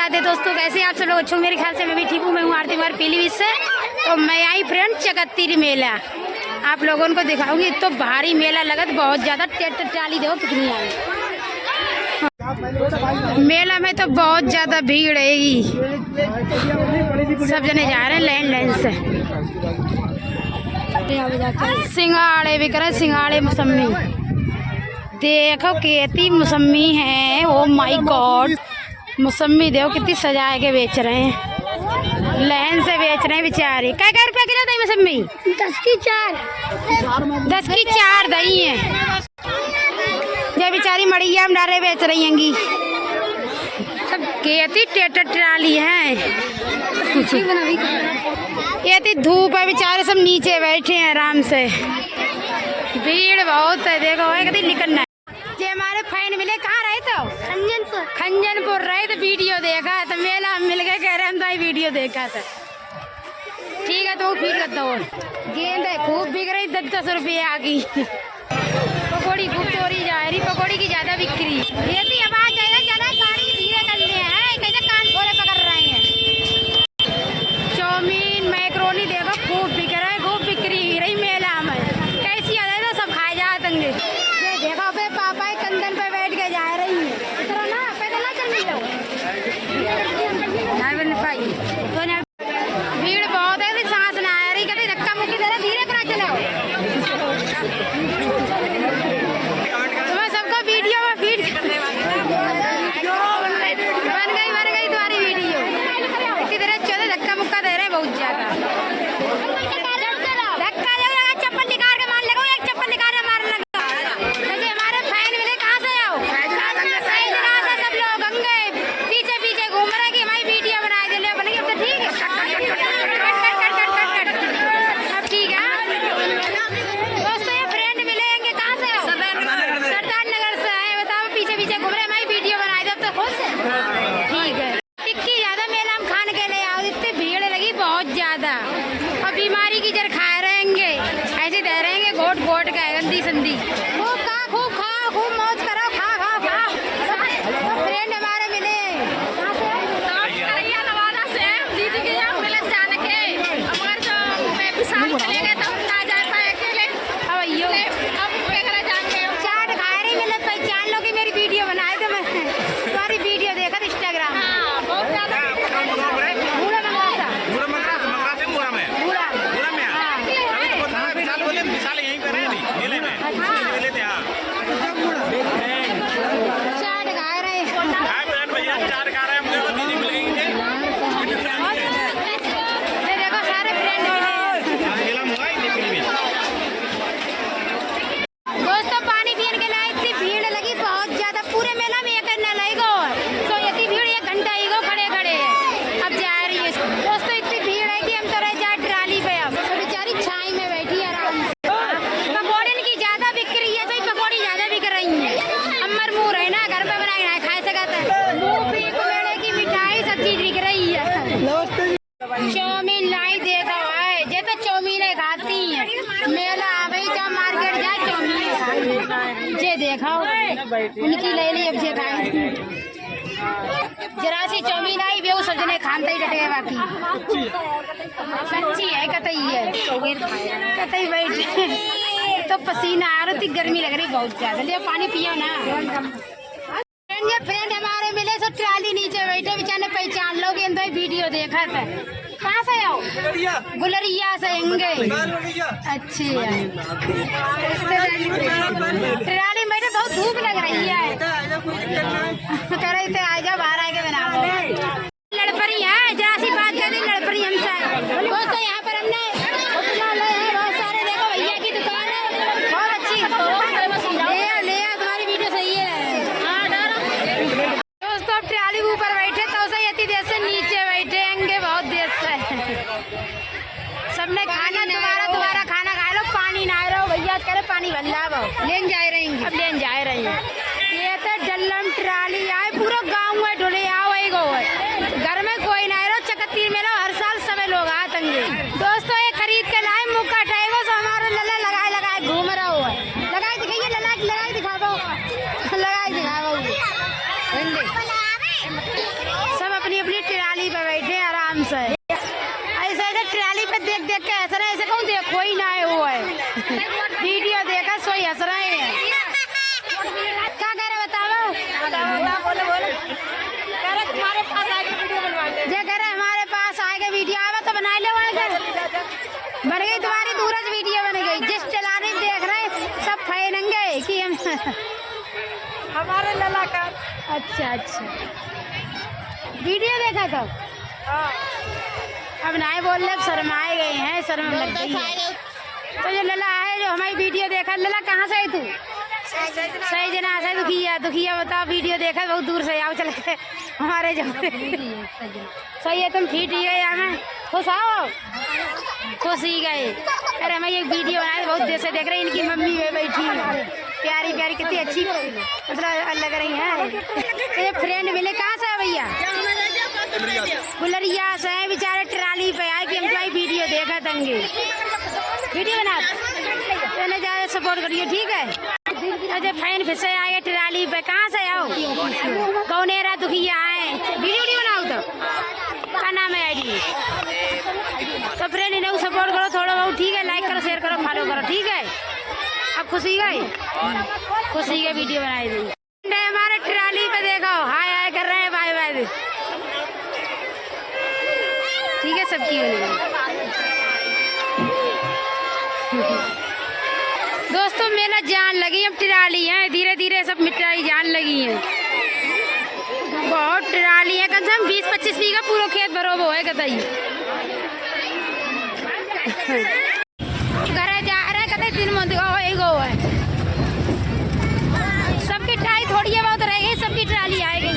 राधे दोस्तों, कैसे आप सब लोग अच्छे हो? मेरे ख्याल से मैं भी ठीक हूँ। मैं हूँ आरती कुमार पीलीभीत से। तो मैं आई फ्रेंड चकत्ती मेला, आप लोगों को दिखाऊंगी। तो भारी मेला लगत बहुत ज़्यादा, टाली देखो कितनी आई। मेला में तो बहुत ज़्यादा भीड़ है, सब जने जा रहे हैं लाइन से। सिंघाड़े बिक रहे, सिंघाड़े मौसमी देखो कितनी मौसमी है। ओ माय गॉड, मौसमी देखो कितनी सजा के बेच रहे हैं, लाइन से बेच रहे हैं बेचारे। क्या रुपया किलो दही मौसमी? 10 की 4 दही है। ये बेचारी मड़िया में डाले बेच रही हैंगी। सब केती ट्राली है, ये धूप है, बेचारे सब नीचे बैठे हैं आराम से। भीड़ बहुत है, देखो कभी निकलना है। ये हमारे फैन मिले, कहाँ रहे तो? खंजनपुर रहे तो वीडियो देखा तो मेला हम मिल गए, कह रहे हम तो वीडियो देखा था। ठीक है तो फिर करता हो। गेंद है खूब बिक रही, 10-10 रुपये आ गई। पकौड़ी खूब चोरी जा रही, पकौड़ी की ज्यादा बिक्री। ये थी आवाज ज्यादा गाड़ी धीरे कर लिए हैं, कैसे कान खोले पकड़ रहे हैं। चाउमीन मैक्रोनी देखो खूब बिक रहा है, खूब बिक्री रही मेला में। कैसी आ जाए तो सब खाए जाते हैं। ये देखो पे पापा कंधन पे बैठ के जा रही है। इतना ना पैदल ना चल जाओ, भीड़ बहुत है, सांस ना आ रही, कहते धक्का मुक्की दे रहा, धीरे करा चलाओ। तुम्हें सबको वीडियो में फीड बन गई तुम्हारी वीडियो। इतनी देर चौदह धक्का मुक्का दे रहे हैं बहुत ज्यादा। धक्का लगा, चप्पल निकाल के मार लगा, एक चप्पल निकाल के मारने लगा। हमारे फैन मिले, कहाँ से आओ? सही जगह से सब लोग गंगे पीछे पीछे घूम रहे कि हमारी वीडियो बनाए दे ले बनेगी। अब तो ठीक है, अब ठीक है दोस्तों। ये फ्रेंड मिलेंगे, कहाँ से आओ? सरदार नगर से आए, बताओ पीछे पीछे घूम रहे, हमारी वीडियो बनाए दे। अब तो खुश है, ठीक है। टिक्की ज्यादा मेला हम खाने के लिए आओ, इतनी भीड़ लगी बहुत ज्यादा। और बीमारी की जर खाए रहेंगे, ऐसे दे रहेंगे घोट घोट का गंदी संदी। खूब खा, खूब खाओ, खूब मौज करो, खा खा खा। फ्रेंड हमारे मिले, नवादा से दीदी के यहाँ मिलन जाने के, मगर जो मैं विशाल चले गए तो ना जा पाए अकेले। अब बेगरा जाएंगे, चाट खाए रही मिले, पहचान लो कि मेरी वीडियो बनाए तो मैं तुम्हारी वीडियो देखा इंस्टाग्राम। बहुत ज्यादा चाउमीन लाई देखा है, जे तो चाउमीन खाती है। मेला आ गई, जब मार्केट जाए चाउमीन जे देखा उनकी ले ली, अब जे खाई जरा सी चाउमीन आई बेऊ सजने खानते ही डटे। बाकी सच्ची है, कतई है, कतई बैठ तो पसीना आ रही, गर्मी लग रही बहुत ज्यादा। लियो पानी पियो ना। फ्रेंड हमारे मिले, सब ट्राली नीचे बैठे, बेचारे पहचान लोगे इन वीडियो देखा था। कहाँ से आओ? गुलरिया से होंगे। अच्छी है, ट्राली में बैठे, बहुत धूप लग रही है। कह रहे थे आजा बाहर आके बनाओ। लड़परी है, जरा सी बात कर दी लड़परी हमसे। दोस्तों यहाँ पर हमने बहुत सारे, देखो भैया की दुकान है बहुत अच्छी। ले तुम्हारी वीडियो सही है। दोस्तों ट्राली के ऊपर बैठे तो सही, इतनी देर से नीचे बैठेंगे बहुत देर से। सबने खाना दोबारा खाना खा लो, पानी ना रहो भैया, करे पानी भल्ला लेन जाए रहेंगे, अब लेन जाए रही। ये तो डल्लम ट्राली आए, पूरा गाँव है ढोले आओ गो है, घर में कोई ना रहो। चकत्ती मेला हर साल सब लोग आतेंगे। दोस्तों ये खरीद के लाए, मुक्का टाइगो से हमारा लल्ला लगाए घूम रहा हुआ है। लगाए दिखाइए, लगाए दिखाओ, लगाए दिखाओ। सब अपनी आराम से। ऐसे ऐसे ट्राली पे देख देख के हंस रहे, ऐसे कहूँ देखो ही ना है वो है वीडियो देखा सोई हंस रहे हैं। क्या कह रहे बताओ? तुम्हारे पास आके वीडियो बनवा ले। जे कह रहे हमारे पास आएगा वीडियो आवा तो बना ले, वहाँ बन गई तुम्हारी दूरज वीडियो बन गई। जिस चलाने देख रहे सब फैलेंगे कि हम हमारे लला का। अच्छा अच्छा वीडियो देखा तो अब नहीं बोल रहे, शर्माए गए हैं, शर्म लग गई है। तो जो लला है जो हमारी वीडियो देखा, लला कहाँ से है तू? सही जना से दुखिया दुखिया बताओ वीडियो देखा बहुत दूर से आओ चल के हमारे जो सही है। तुम ठीक ही है हमें खुश आओ, खुश ही गए। अरे हमें एक वीडियो बनाए बहुत देर से देख रहे हैं, इनकी मम्मी वे बैठी प्यारी प्यारी कितनी अच्छी मतलब लग रही है। ये फ्रेंड मिले कहाँ से है भैया? गुलरिया से है, बेचारे ट्राली पे आए कि हम तुम्हारी वीडियो देखा तंगे वीडियो बना तो ज़्यादा सपोर्ट करिए ठीक है। अच्छा फैन फिर से आए ट्राली पे, कहाँ से आओ? कौनेरा दुखिया आए, वीडियो नहीं बनाओ तो क्या नाम है आईडी? तो फ्रेंड इन्हें सपोर्ट करो थोड़ा बहुत ठीक है, लाइक करो शेयर करो फॉलो करो ठीक है। अब खुशी गई, खुशी के वीडियो बनाई दी हमारे ट्राली पे देखो हाय हाय कर रहे हैं, बाय बाय ठीक है सबकी बनी। दोस्तों मेला जान लगी, अब ट्राली है धीरे धीरे सब मिठाई जान लगी है। बहुत ट्राली है, कम से कम 20-25 बीघा पूरा खेत भरो वो है कतई। घर जा रहे कतई 3 मंथ गो है, सबकी ट्राली थोड़ी है बहुत रह गई, सबकी ट्राली आएगी।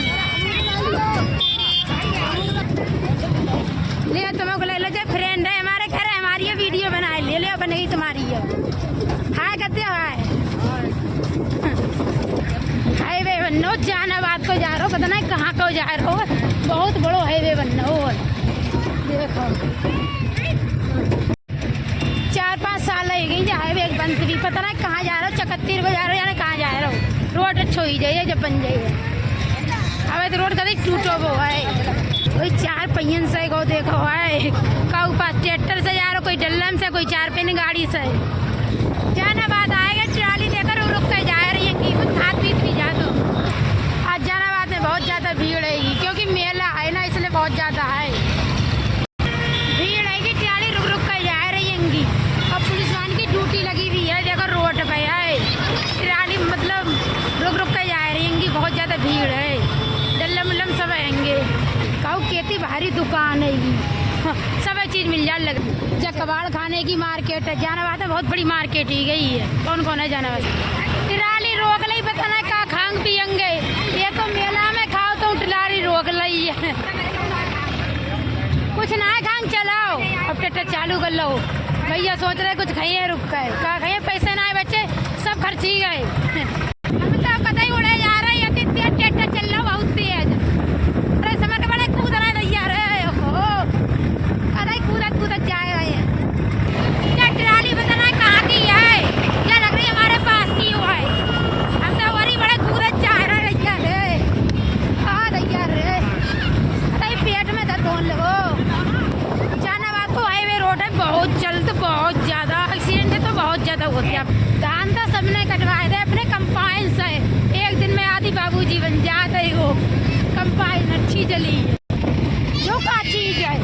ले तुमको ले लो, जो फ्रेंड है हमारे घर है, हमारी ये वीडियो बनाए ले लो, बनेगी तुम्हारी है। हाय कहते हो हाईवे बनो जहानाबाद को जा रहे हो, पता नहीं कहाँ को जा रहे हो, बहुत बड़ो हाईवे बनो देखो। 4-5 साल लग गई हाईवे बंद भी, पता नहीं कहाँ जा रहे हो, 71 को जा रहे हो यानी कहाँ जा रहे हो। रोड अच्छो ही जाइए जब बन जाइए, अब तो रोड कभी टूटो वो है, कोई 4 पहियन से को देखो है, कऊ पास ट्रैक्टर से जा रहे हो, कोई डल्लम से, कोई 4 पहियन गाड़ी से। जहानाबाद आएगा ट्राली देकर रुक कर जा रही है कि कुछ हाथ पीट भी जा दो। आज जहानाबाद में बहुत ज़्यादा भीड़ रहेगी क्योंकि मेला है ना, इसलिए बहुत ज़्यादा है भीड़ रहेगी। ट्राली रुक रुक कर जा रही है और पुलिस वाहन की ड्यूटी लगी हुई है, देखो रोड पे है ट्राली, मतलब रुक रुक कर जा रही है, बहुत ज़्यादा भीड़ है, डल्लम उल्लम सब आएंगे। कहूँ खेती भारी दुकान है, सब चीज़ मिल जाए लग। जब कबाड़ खाने की मार्केट है, जहानाबाद में बहुत बड़ी मार्केट ही गई है। कौन कौन है जहानाबाद? ट्राली रोक ली, पता नहीं कहाँ खांग पियेंगे, ये तो मेला में खाओ तो ट्राली रोक ली है। कुछ ना खांग चलाओ, अब ट्रैक्टर चालू कर लो। भैया सोच रहे कुछ खाइए रुक गए, कहा खाइए पैसे ना आए बच्चे सब खर्च ही गए। हम तो पता ही उड़े जा रहे हैं, ट्रैक्टर चल रहा बहुत तेज, अरे समय बड़े कूद रहे भैया रे, कूदत जा रहे हैं। ट्राली पता नहीं कहाँ की है, क्या लग रही है हमारे पास की हुआ है, हम तो वही बड़े कूदत जा रहे हैं भैया रे, हाँ भैया रे, अरे पेट में दर्द होने लगो। जहानाबाद तो हाईवे रोड है, बहुत जल्द बहुत ज़्यादा एक्सीडेंट तो बहुत ज़्यादा होती है। धान तो सबने कटवाए थे अपने कंपाइन से, एक दिन में आदि बाबूजी बन जाते हो। कंपाइन अच्छी चली है जो का चीज़ है,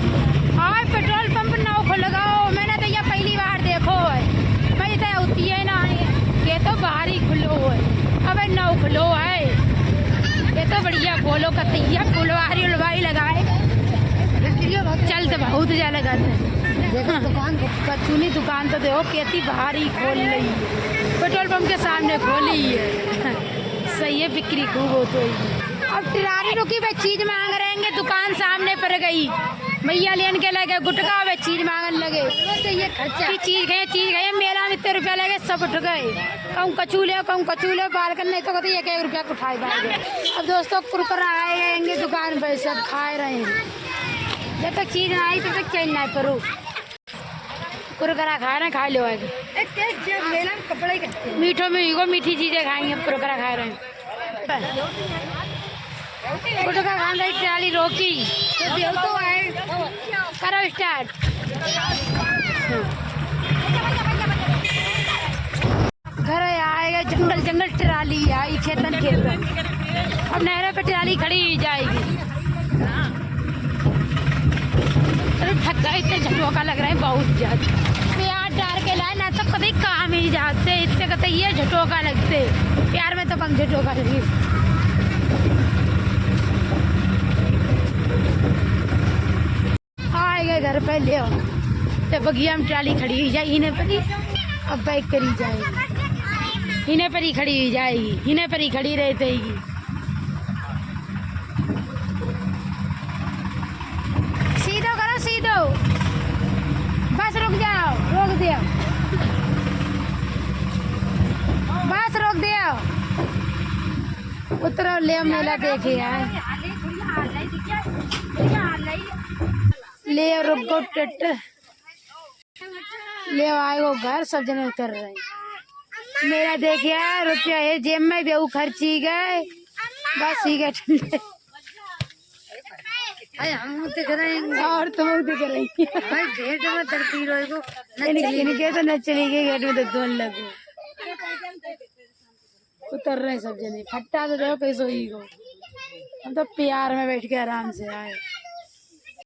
और पेट्रोल पंप नौ लगाओ, मैंने तो यह पहली बार देखो है, भाई तो होती है ना, ये तो बाहर ही खुलो है, अब नौ खुलो है, ये तो बढ़िया खोलो कतैया फुलवारी उलवारी लगाए, चल तो बहुत ज़्यादा लगाते दुकान कचूनी दुकान तो देखो खेती बाहर ही खोल रही है, पेट्रोल पंप के सामने खोली है सही है, बिक्री खूब हो तो। अब ट्राली रुकी वे चीज़ मांग रहेंगे, दुकान सामने पर गई, भैया लेन के लगे गुटका वे चीज़ मांगने लगे, चीज़ गए मेला में इतने रुपया लगे सब उठ गए, कहूँ कचूले बाल करने तो कहते 1-1 रुपया उठाए जाएंगे। अब दोस्तों कुरकुरा आएंगे दुकान पर, सब खाए रहे हैं, जब तक चीज़ ना आई तब तक चैन ना करो, कुरकुरा खा रहे खा लो आगे मेला में कपड़े मीठो में मीठी चीज़ें खाएंगे, कुरकुरा खा रहे हैं। गुटखा खान रही ट्राली रोकी तो देव तो है करो स्टार्ट। घर आएगा जंगल जंगल ट्राली आई खेतन खेतन। अब नहर पे ट्राली खड़ी ही जाएगी। अरे थक गए इतने झटोका लग रहा है बहुत ज्यादा। प्यार डार के लाए ना तो कभी काम ही जाते इतने कहते ये झटोका लगते प्यार में तो कम झटोका लगे। आएगा घर पे ले तो बगिया में ट्राली खड़ी हुई जाए इन्हें पर ही अब बैक करी जाएगी। इन्हें पर ही खड़ी हुई जाएगी इन्हें पर ही खड़ी रहती। सीधो करो सीधो बस रुक जाओ रोक दिया बस रोक दिया। उतरो ले मेला देखे यार ले रुक गो टेट ले आएगो घर सब जने उतर रहे मेरा देखिए रुपया है जेब में बेऊ खर्ची गए बस ही गए ठंडे। हम दिख रहे हैं और तुम दिख रही भाई गेट में तरती रहो इनके तो न चली गई गेट में तो दोन लगो उतर रहे सब जने फट्टा तो देखो कैसे ही को हम तो प्यार में बैठ के आराम से आए।